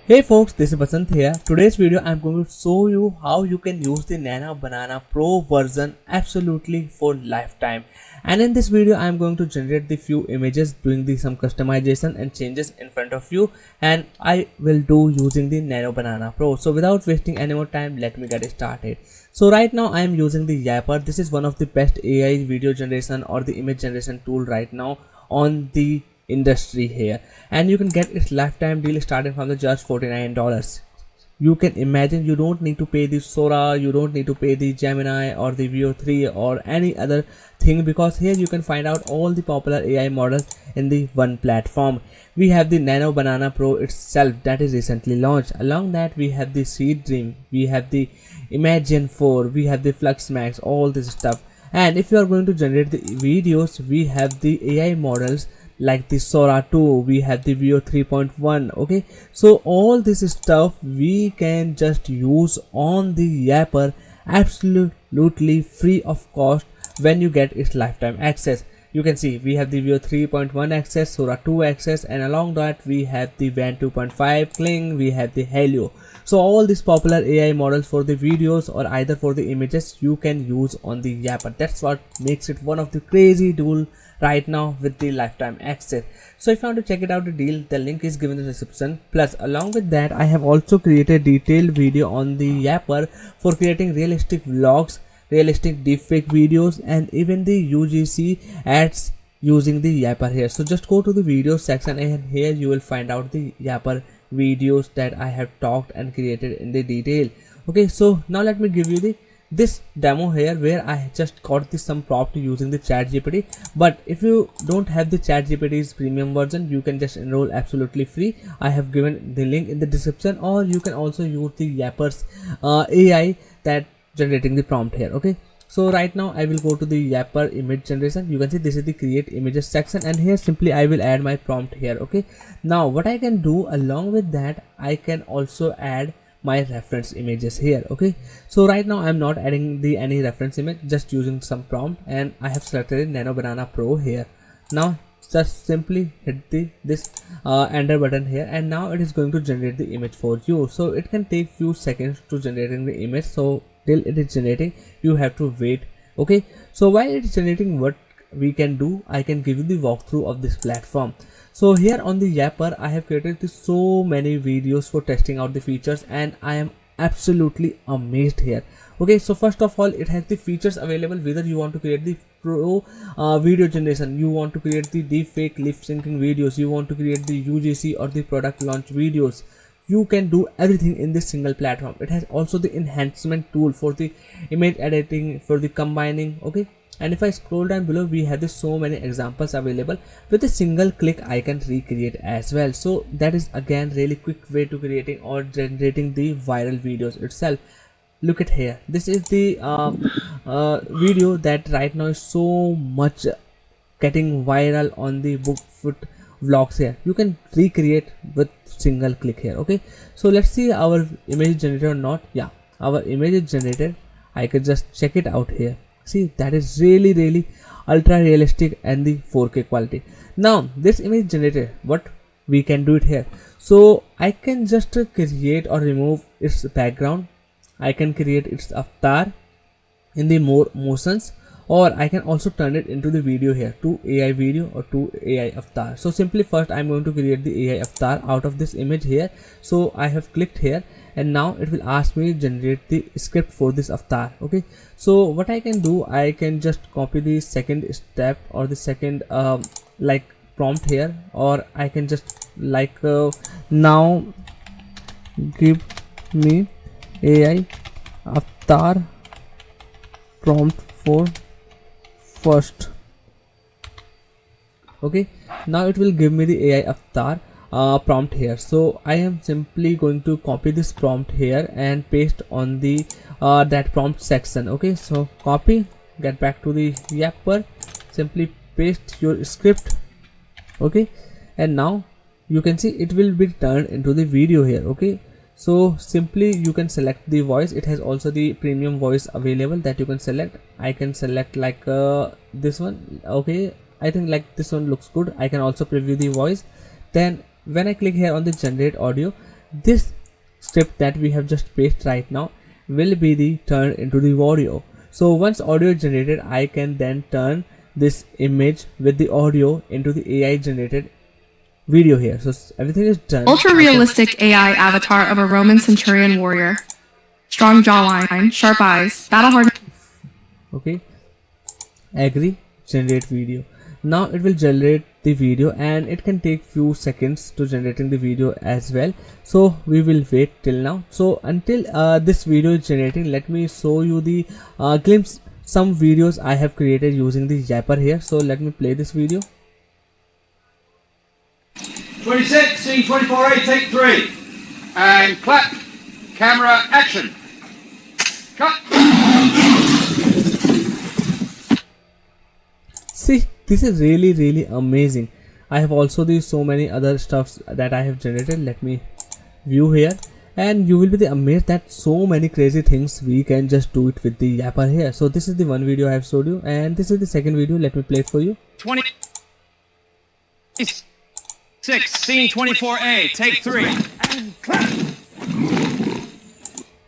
Hey folks, this is Basant here. Today's video I'm going to show you how you can use the Nano Banana Pro version absolutely for lifetime. And in this video I'm going to generate the few images, doing some customization and changes in front of you, and I will do using the Nano Banana Pro. So without wasting any more time, let me get started. So right now I am using the Yapper. This is one of the best AI video generation or the image generation tool right now on the industry here, and you can get its lifetime deal starting from the just $49. You can imagine you don't need to pay the Sora, you don't need to pay the Gemini or the Veo 3 or any other thing, because here you can find out all the popular AI models in the one platform. We have the Nano Banana Pro itself that is recently launched. Along that we have the Seed Dream, we have the Imagine 4, we have the Flux Max, all this stuff. And if you are going to generate the videos, we have the AI models like the Sora 2, we have the Veo 3.1. okay, so all this stuff we can just use on the Yapper absolutely free of cost when you get its lifetime access. You can see we have the Veo 3.1 access, Sora 2 access, and along that we have the Van 2.5 Kling, we have the Helio. So all these popular AI models for the videos or either for the images you can use on the Yapper. That's what makes it one of the crazy tool right now with the lifetime access. So if you want to check it out the deal, the link is given in the description. Plus along with that I have also created detailed video on the Yapper for creating realistic vlogs, realistic deepfake videos, and even the UGC ads using the Yapper here. So just go to the video section and here you will find out the Yapper videos that I have talked and created in the detail. Okay, so now let me give you this demo here where I just got some prompt using the ChatGPT. But if you don't have the ChatGPT's premium version, you can just enroll absolutely free. I have given the link in the description, or you can also use the Yapper's AI that generating the prompt here. Okay, so right now I will go to the Yapper image generation. You can see this is the create images section, and here simply I will add my prompt here. Okay, now what I can do along with that, I can also add my reference images here. Okay, so right now I'm not adding the any reference image, just using some prompt, and I have selected Nano Banana Pro here. Now just simply hit this enter button here, and now it is going to generate the image for you. So it can take few seconds to generating the image, so till it is generating you have to wait. Okay, so while it is generating, what we can do, I can give you the walkthrough of this platform. So here on the Yapper I have created so many videos for testing out the features, and I am absolutely amazed here. Okay, so first of all, it has the features available whether you want to create the pro video generation, you want to create the deepfake lip syncing videos, you want to create the UGC or the product launch videos. You can do everything in this single platform. It has also the enhancement tool for the image editing, for the combining. Okay, and if I scroll down below, we have so many examples available. With a single click I can recreate as well. So that is again really quick way to creating or generating the viral videos itself. Look at here, this is the video that right now is so much getting viral on the Bookfoot vlogs here. You can recreate with single click here. Okay, so let's see our image generated or not. Yeah, our image is generated. I can just check it out here. See, that is really ultra realistic and the 4K quality. Now this image generated, what we can do it here. So I can just create or remove its background, I can create its avatar in the more motions, or I can also turn it into the video here, to AI video or to AI avatar. So simply first I'm going to create the AI avatar out of this image here. So I have clicked here, and now it will ask me generate the script for this avatar. Okay, so what I can do, I can just copy the second step or the second like prompt here, or I can just like now give me AI avatar prompt for first. Okay, now it will give me the AI avatar prompt here. So I am simply going to copy this prompt here and paste on the that prompt section. Okay, so copy, get back to the Yapper, simply paste your script. Okay, and now you can see it will be turned into the video here. Okay, so simply you can select the voice. It has also the premium voice available that you can select. I can select like this one. Okay, I think like this one looks good. I can also preview the voice. Then when I click here on the generate audio, this script that we have just pasted right now will be the turned into the audio. So once audio is generated, I can then turn this image with the audio into the AI generated video here. So everything is done. Ultra realistic AI avatar of a Roman centurion warrior. Strong jawline, sharp eyes, battle hardened. Okay, agree, generate video. Now it will generate the video, and it can take few seconds to generating the video as well, so we will wait till now. So until this video is generating, let me show you the glimpse some videos I have created using the Yapper here. So let me play this video. 26, scene 24A, take 3. And clap, camera, action. Cut. See, this is really amazing. I have also these so many other stuffs that I have generated. Let me view here, and you will be amazed that so many crazy things we can just do it with the Yapper here. So this is the one video I have showed you, and this is the second video. Let me play it for you. 26, scene 24A, take 3. And clap.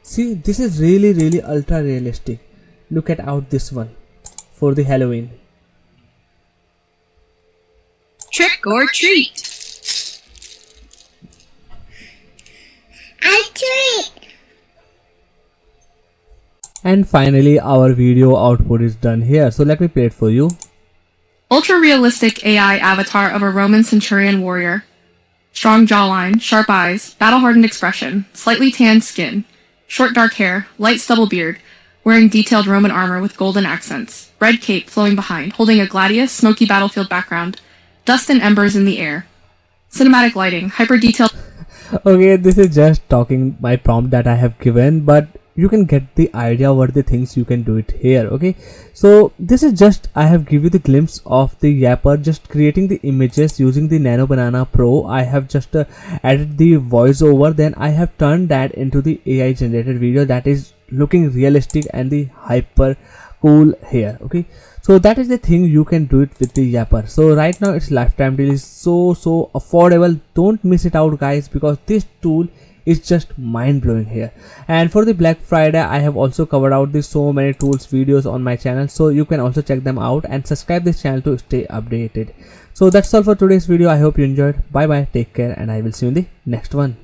See, this is really ultra realistic. Look at out this one for the Halloween. Trick or treat. I treat. And finally our video output is done here. So let me play it for you. Ultra realistic AI avatar of a Roman centurion warrior. Strong jawline, sharp eyes, battle hardened expression, slightly tanned skin, short dark hair, light stubble beard, wearing detailed Roman armor with golden accents, red cape flowing behind, holding a gladius, smoky battlefield background, dust and embers in the air. Cinematic lighting, hyper detailed. Okay, this is just talking my prompt that I have given, but you can get the idea what the things you can do it here. Okay, so this is just I have give you the glimpse of the Yapper just creating the images using the Nano Banana Pro. I have just added the voiceover, then I have turned that into the AI generated video that is looking realistic and the hyper cool here. Okay, so that is the thing you can do it with the Yapper. So right now its lifetime deal is so affordable. Don't miss it out guys, because this tool is just mind-blowing here. And for the Black Friday, I have also covered out the so many tools videos on my channel, so you can also check them out and subscribe this channel to stay updated. So that's all for today's video. I hope you enjoyed. Bye bye, take care, and I will see you in the next one.